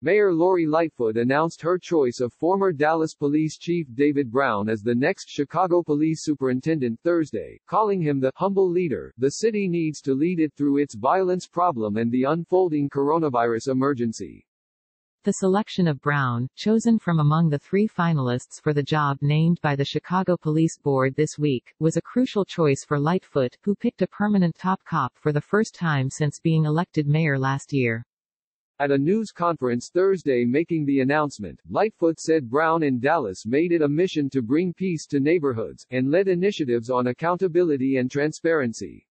Mayor Lori Lightfoot announced her choice of former Dallas Police Chief David Brown as the next Chicago Police Superintendent Thursday, calling him the humble leader the city needs to lead it through its violence problem and the unfolding coronavirus emergency. The selection of Brown, chosen from among the 3 finalists for the job named by the Chicago Police Board this week, was a crucial choice for Lightfoot, who picked a permanent top cop for the first time since being elected mayor last year. At a news conference Thursday making the announcement, Lightfoot said Brown in Dallas made it a mission to bring peace to neighborhoods, and led initiatives on accountability and transparency.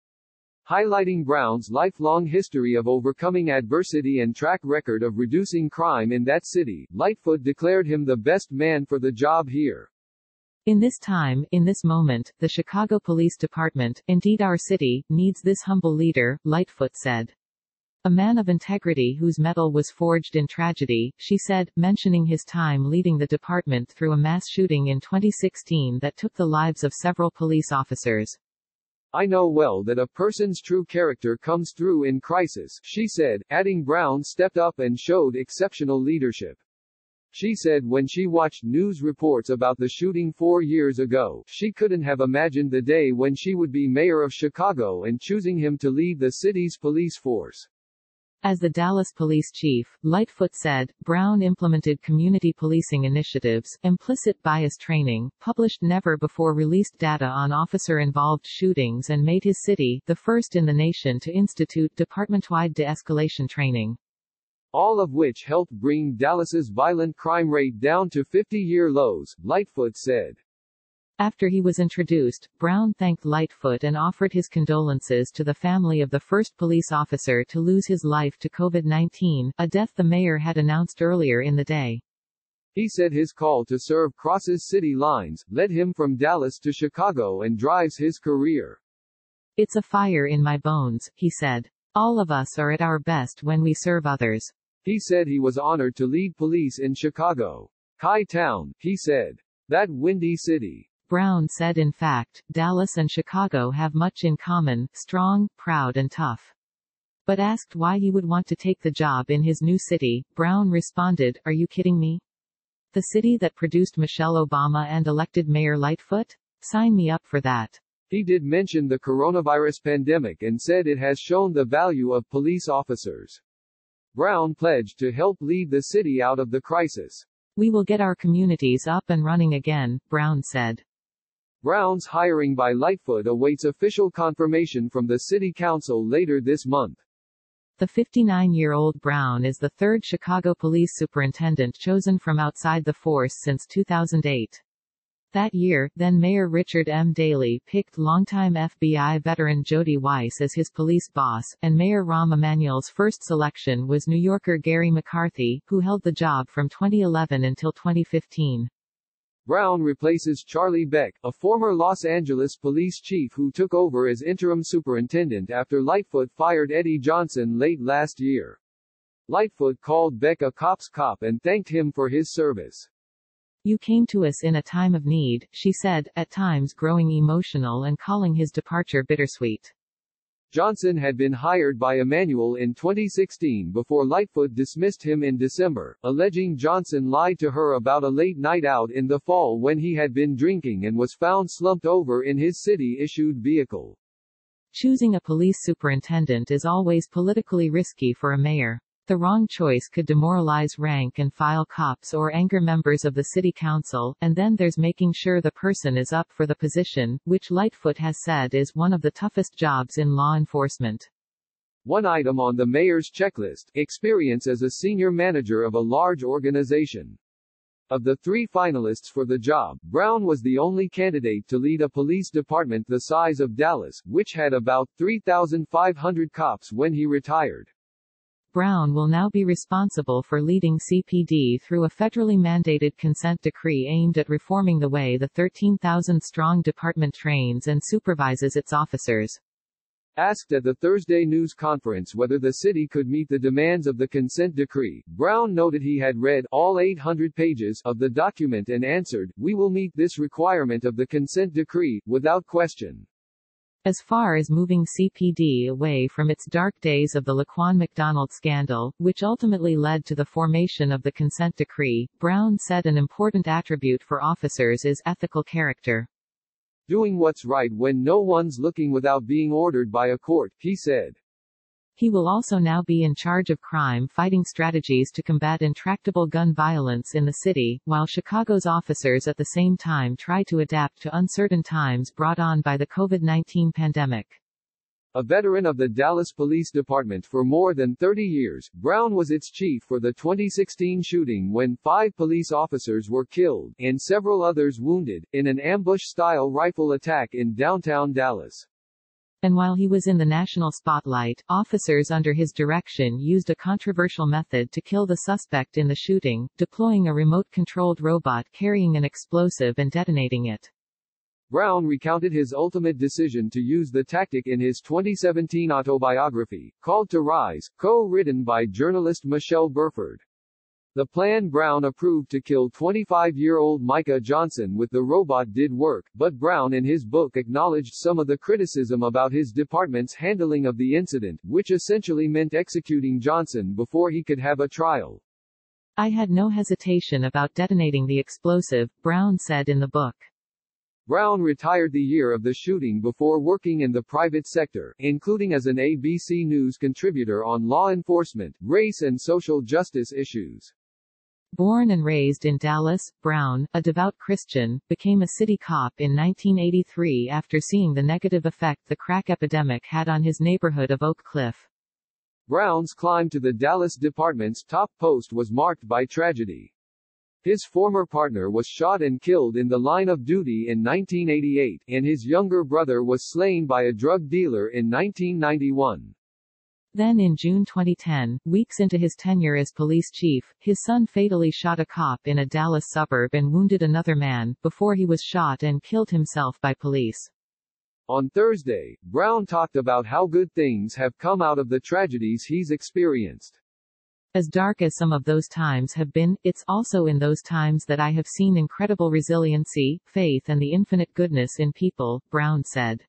Highlighting Brown's lifelong history of overcoming adversity and track record of reducing crime in that city, Lightfoot declared him the best man for the job here. In this time, in this moment, the Chicago Police Department, indeed our city, needs this humble leader, Lightfoot said. A man of integrity whose mettle was forged in tragedy, she said, mentioning his time leading the department through a mass shooting in 2016 that took the lives of several police officers. I know well that a person's true character comes through in crisis, she said, adding Brown stepped up and showed exceptional leadership. She said when she watched news reports about the shooting 4 years ago, she couldn't have imagined the day when she would be mayor of Chicago and choosing him to lead the city's police force. As the Dallas police chief, Lightfoot said, Brown implemented community policing initiatives, implicit bias training, published never-before-released data on officer-involved shootings and made his city the first in the nation to institute department-wide de-escalation training. All of which helped bring Dallas's violent crime rate down to 50-year lows, Lightfoot said. After he was introduced, Brown thanked Lightfoot and offered his condolences to the family of the first police officer to lose his life to COVID-19, a death the mayor had announced earlier in the day. He said his call to serve crosses city lines, led him from Dallas to Chicago and drives his career. It's a fire in my bones, he said. All of us are at our best when we serve others. He said he was honored to lead police in Chicago. Chi Town, he said. That windy city. Brown said in fact, Dallas and Chicago have much in common, strong, proud and tough. But asked why he would want to take the job in his new city, Brown responded, are you kidding me? The city that produced Michelle Obama and elected Mayor Lightfoot? Sign me up for that. He did mention the coronavirus pandemic and said it has shown the value of police officers. Brown pledged to help lead the city out of the crisis. We will get our communities up and running again, Brown said. Brown's hiring by Lightfoot awaits official confirmation from the City Council later this month. The 59-year-old Brown is the third Chicago police superintendent chosen from outside the force since 2008. That year, then-Mayor Richard M. Daley picked longtime FBI veteran Jody Weiss as his police boss, and Mayor Rahm Emanuel's first selection was New Yorker Gary McCarthy, who held the job from 2011 until 2015. Brown replaces Charlie Beck, a former Los Angeles police chief who took over as interim superintendent after Lightfoot fired Eddie Johnson late last year. Lightfoot called Beck a cop's cop and thanked him for his service. You came to us in a time of need, she said, at times growing emotional and calling his departure bittersweet. Johnson had been hired by Emanuel in 2016 before Lightfoot dismissed him in December, alleging Johnson lied to her about a late night out in the fall when he had been drinking and was found slumped over in his city-issued vehicle. Choosing a police superintendent is always politically risky for a mayor. The wrong choice could demoralize rank-and-file cops or anger members of the city council, and then there's making sure the person is up for the position, which Lightfoot has said is one of the toughest jobs in law enforcement. One item on the mayor's checklist, experience as a senior manager of a large organization. Of the 3 finalists for the job, Brown was the only candidate to lead a police department the size of Dallas, which had about 3,500 cops when he retired. Brown will now be responsible for leading CPD through a federally mandated consent decree aimed at reforming the way the 13,000-strong department trains and supervises its officers. Asked at the Thursday news conference whether the city could meet the demands of the consent decree, Brown noted he had read all 800 pages of the document and answered, "We will meet this requirement of the consent decree, without question." As far as moving CPD away from its dark days of the Laquan McDonald scandal, which ultimately led to the formation of the consent decree, Brown said an important attribute for officers is ethical character. Doing what's right when no one's looking without being ordered by a court, he said. He will also now be in charge of crime-fighting strategies to combat intractable gun violence in the city, while Chicago's officers at the same time try to adapt to uncertain times brought on by the COVID-19 pandemic. A veteran of the Dallas Police Department for more than 30 years, Brown was its chief for the 2016 shooting when 5 police officers were killed, and several others wounded, in an ambush-style rifle attack in downtown Dallas. And while he was in the national spotlight, officers under his direction used a controversial method to kill the suspect in the shooting, deploying a remote-controlled robot carrying an explosive and detonating it. Brown recounted his ultimate decision to use the tactic in his 2017 autobiography, called To Rise, co-written by journalist Michelle Burford. The plan Brown approved to kill 25-year-old Micah Johnson with the robot did work, but Brown in his book acknowledged some of the criticism about his department's handling of the incident, which essentially meant executing Johnson before he could have a trial. I had no hesitation about detonating the explosive, Brown said in the book. Brown retired the year of the shooting before working in the private sector, including as an ABC News contributor on law enforcement, race and social justice issues. Born and raised in Dallas, Brown, a devout Christian, became a city cop in 1983 after seeing the negative effect the crack epidemic had on his neighborhood of Oak Cliff. Brown's climb to the Dallas Department's top post was marked by tragedy. His former partner was shot and killed in the line of duty in 1988, and his younger brother was slain by a drug dealer in 1991. Then in June 2010, weeks into his tenure as police chief, his son fatally shot a cop in a Dallas suburb and wounded another man, before he was shot and killed himself by police. On Thursday, Brown talked about how good things have come out of the tragedies he's experienced. As dark as some of those times have been, it's also in those times that I have seen incredible resiliency, faith and the infinite goodness in people, Brown said.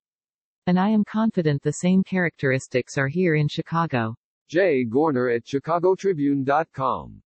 And I am confident the same characteristics are here in Chicago. Jay Gorner at ChicagoTribune.com